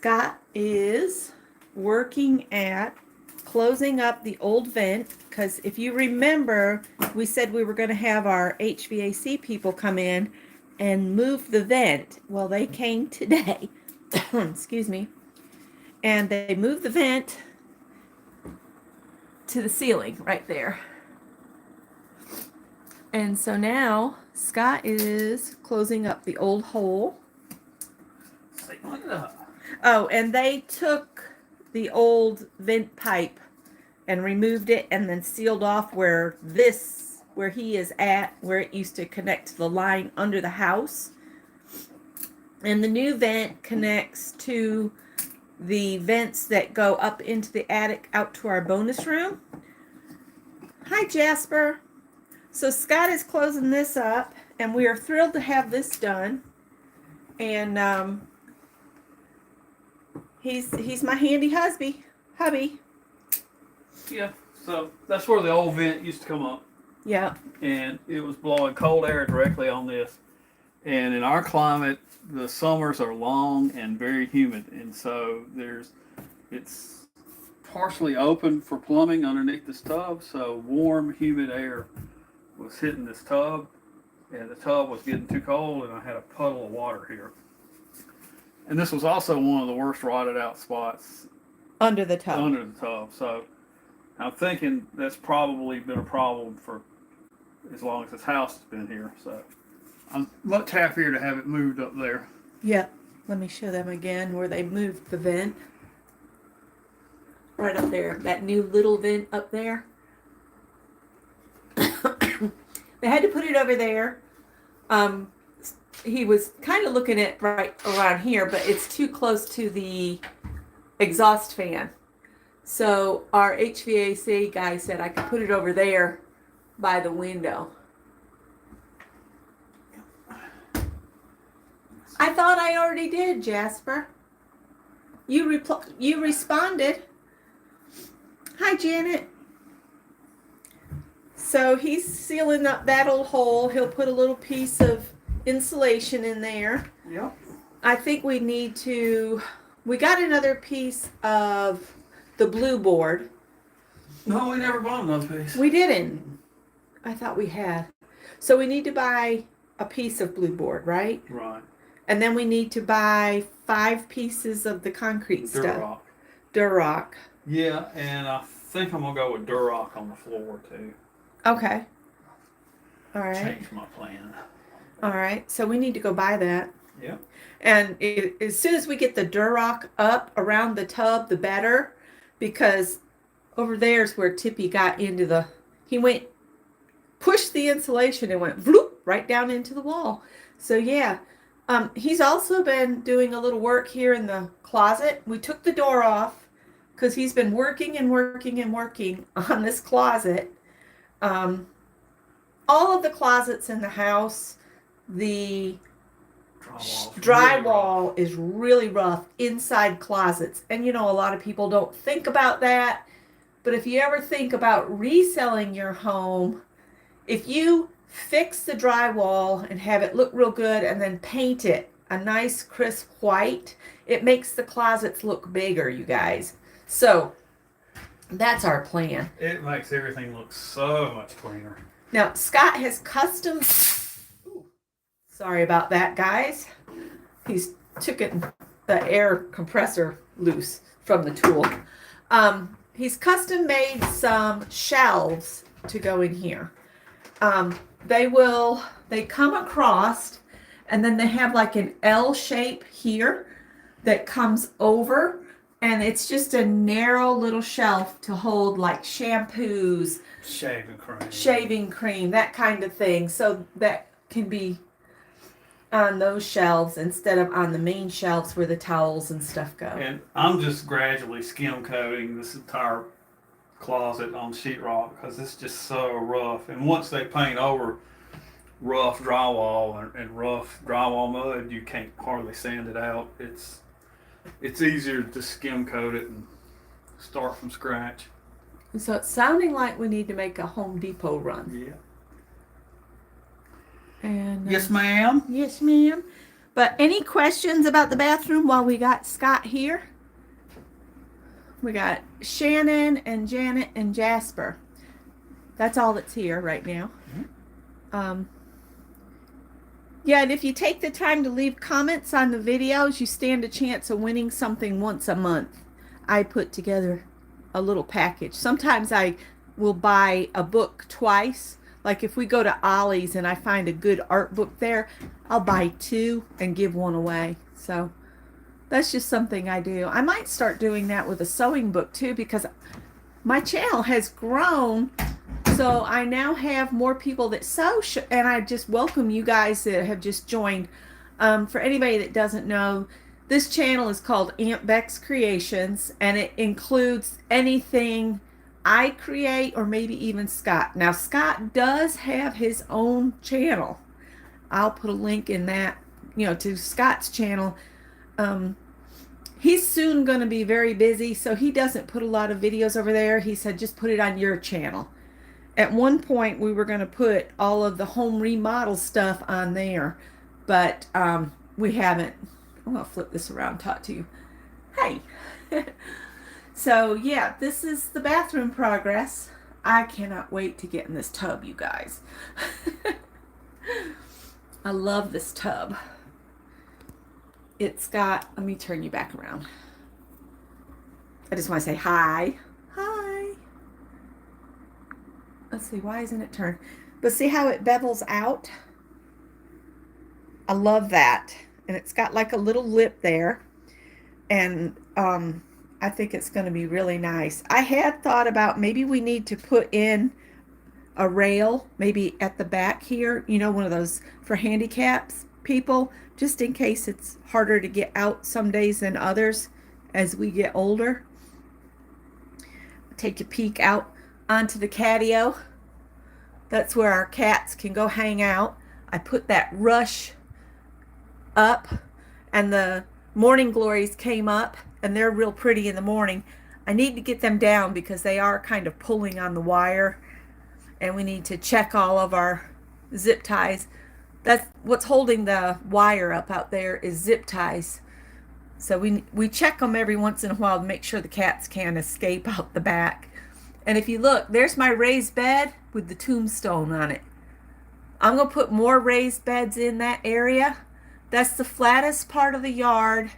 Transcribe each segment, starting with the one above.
Scott is working at closing up the old vent, because if you remember, we said we were going to have our HVAC people come in and move the vent. Well, they came today. Excuse me. And they moved the vent to the ceiling right there. And so now Scott is closing up the old hole. Oh, and they took the old vent pipe and removed it and then sealed off where he is at, where it used to connect to the line under the house. And the new vent connects to the vents that go up into the attic out to our bonus room. Hi, Jasper. So Scott is closing this up, and we are thrilled to have this done. And he's my handy hubby. Yeah, so that's where the old vent used to come up. Yeah. And it was blowing cold air directly on this. And in our climate, the summers are long and very humid, and so it's partially open for plumbing underneath this tub, so warm, humid air was hitting this tub, and the tub was getting too cold, and I had a puddle of water here. And this was also one of the worst rotted out spots Under the tub. So I'm thinking that's probably been a problem for as long as this house has been here. So I'm much happier to have it moved up there. Yeah. Let me show them again where they moved the vent. Right up there. That new little vent up there. They had to put it over there. He was kind of looking at right around here, but it's too close to the exhaust fan. So our HVAC guy said I could put it over there by the window. I thought I already did, Jasper. You responded. Hi, Janet. So he's sealing up that old hole. He'll put a little piece of insulation in there. Yep. I think we got another piece of the blue board. No, we never bought another piece. We didn't. I thought we had. So we need to buy a piece of blue board, right? Right. And then we need to buy 5 pieces of the concrete stuff. Durock. Yeah, and I think I'm going to go with Durock on the floor, too. Okay. All right. Change my plan. All right. So we need to go buy that. Yeah. And as soon as we get the Durock up around the tub, the better. Because over there's where Tippy got into he pushed the insulation and went vloop, right down into the wall. So yeah. He's also been doing a little work here in the closet. We took the door off because he's been working on this closet. All of the closets in the house, the drywall is really rough inside closets. And a lot of people don't think about that. But if you ever think about reselling your home, if you fix the drywall and have it look real good and then paint it a nice crisp white, it makes the closets look bigger, you guys. So that's our plan. It makes everything look so much cleaner. Now, Scott has custom... Sorry about that, guys. He's taken the air compressor loose from the tool. He's custom made some shelves to go in here. They come across, and then they have like an L shape here that comes over, and it's just a narrow little shelf to hold like shampoos, shaving cream, that kind of thing. So that can be on those shelves instead of on the main shelves where the towels and stuff go. And I'm just gradually skim coating this entire closet on sheetrock because it's just so rough. And once they paint over rough drywall and rough drywall mud, you can't hardly sand it out. It's easier to skim coat it and start from scratch. So it's sounding like we need to make a Home Depot run. Yeah. And yes, ma'am. Yes, ma'am. But any questions about the bathroom while we got Scott here? We got Shannon and Janet and Jasper. That's all that's here right now. Yeah, and if you take the time to leave comments on the videos, you stand a chance of winning something once a month. I put together a little package. Sometimes I will buy a book twice. Like if we go to Ollie's and I find a good art book there, I'll buy 2 and give 1 away. So that's just something I do. I might start doing that with a sewing book too, because my channel has grown. So I now have more people that sew, and I just welcome you guys that have just joined. For anybody that doesn't know, this channel is called Aunt Beck's Creations, and it includes anything I create, or maybe even Scott. Now, Scott does have his own channel. I'll put a link in that, to Scott's channel. He's soon going to be very busy, so he doesn't put a lot of videos over there. He said, just put it on your channel. At one point, we were going to put all of the home remodel stuff on there, but we haven't. I'm going to flip this around and talk to you. Hey. So, yeah, this is the bathroom progress. I cannot wait to get in this tub, you guys. I love this tub. It's got, let me turn you back around. I just want to say hi. Hi. Let's see, why isn't it turned? But see how it bevels out? I love that. And it's got like a little lip there. And I think it's going to be really nice. I had thought about maybe we need to put in a rail, maybe at the back here, one of those for handicaps people, just in case it's harder to get out some days than others as we get older. Take a peek out onto the catio. That's where our cats can go hang out. I put that rush up, and the morning glories came up, and they're real pretty in the morning. I need to get them down because they are kind of pulling on the wire, and we need to check all of our zip ties. That's what's holding the wire up out there, is zip ties. So we check them every once in a while to make sure the cats can't escape out the back. And if you look, there's my raised bed with the tombstone on it. I'm going to put more raised beds in that area. That's the flattest part of the yard,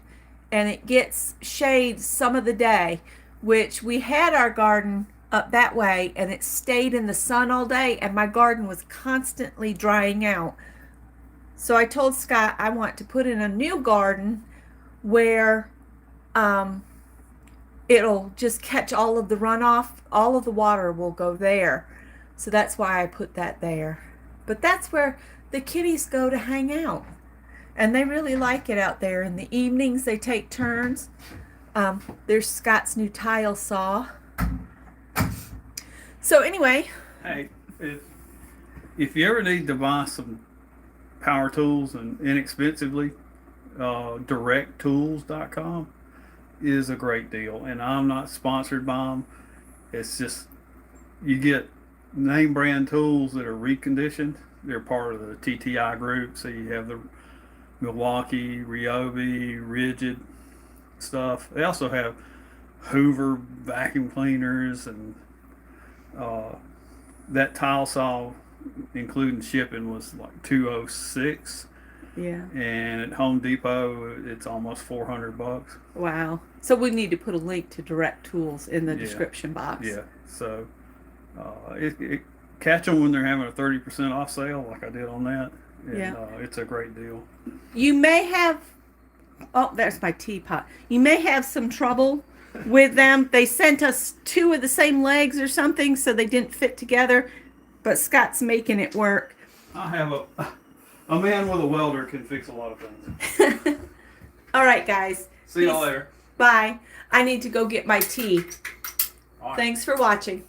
and it gets shade some of the day, which we had our garden up that way, and it stayed in the sun all day, and my garden was constantly drying out. So I told Scott I want to put in a new garden where it'll just catch all of the runoff. All of the water will go there. So that's why I put that there. But that's where the kitties go to hang out. And they really like it out there. In the evenings, they take turns. There's Scott's new tile saw. So anyway. Hey, if you ever need to buy some power tools and inexpensively, directtools.com is a great deal. And I'm not sponsored by them. It's just, you get name brand tools that are reconditioned. They're part of the TTI group. So you have the Milwaukee, Ryobi, Rigid stuff. They also have Hoover vacuum cleaners, and that tile saw, including shipping, was like $206. Yeah. And at Home Depot, it's almost $400. Wow. So we need to put a link to Direct Tools in the description box. Yeah. So catch them when they're having a 30% off sale, like I did on that. And, it's a great deal. You may have, there's my teapot. You may have some trouble with them. They sent us 2 of the same legs or something, so they didn't fit together. But Scott's making it work. I have a man with a welder can fix a lot of things. All right, guys. See y'all later. Bye. I need to go get my tea. Right. Thanks for watching.